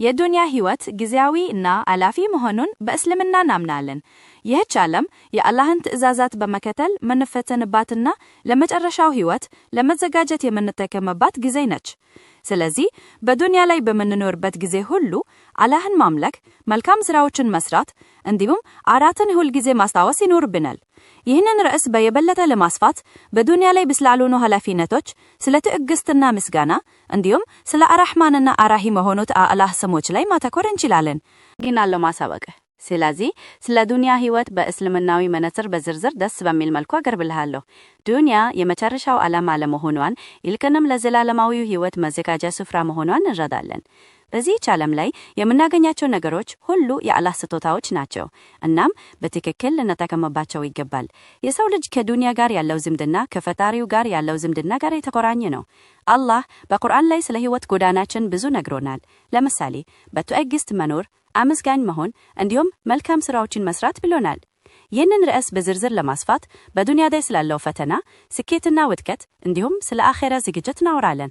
የዱንያ ህይወት ጊዜያዊ እና አላፊ መሆኑን በእስልምና እናምናለን። ይህች ዓለም የአላህን ትእዛዛት በመከተል መንፈተንባትና ለመጨረሻው ህይወት ለመዘጋጀት የምንጠቀምባት ጊዜ ነች። ስለዚህ በዱንያ ላይ በምንኖርበት ጊዜ ሁሉ አላህን ማምለክ፣ መልካም ስራዎችን መስራት እንዲሁም አራትን ሁል ጊዜ ማስታወስ ይኖርብናል። ይህንን ርዕስ በየበለጠ ለማስፋት በዱንያ ላይ ስላሉን ኃላፊነቶች፣ ስለ ትዕግስትና ምስጋና እንዲሁም ስለ አራህማንና አራሂም የሆኑት አላህ ስሞች ላይ ማተኮር እንችላለን። ግን ለማሳወቅ ስለዚህ ስለ ዱንያ ህይወት በእስልምናዊ መነጽር በዝርዝር ደስ በሚል መልኩ አቀርብልሃለሁ። ዱንያ የመጨረሻው ዓላማ ለመሆኗን ይልቁንም ለዘላለማዊው ህይወት መዘጋጃ ስፍራ መሆኗን እንረዳለን። በዚህች ዓለም ላይ የምናገኛቸው ነገሮች ሁሉ የአላህ ስጦታዎች ናቸው። እናም በትክክል ልንጠቀምባቸው ይገባል። የሰው ልጅ ከዱንያ ጋር ያለው ዝምድና ከፈጣሪው ጋር ያለው ዝምድና ጋር የተቆራኘ ነው። አላህ በቁርአን ላይ ስለ ህይወት ጎዳናችን ብዙ ነግሮናል። ለምሳሌ በትዕግስት መኖር፣ አመስጋኝ መሆን እንዲሁም መልካም ስራዎችን መስራት ብሎናል። ይህንን ርዕስ በዝርዝር ለማስፋት በዱንያ ላይ ስላለው ፈተና፣ ስኬትና ውድቀት እንዲሁም ስለ አኼራ ዝግጅት እናወራለን።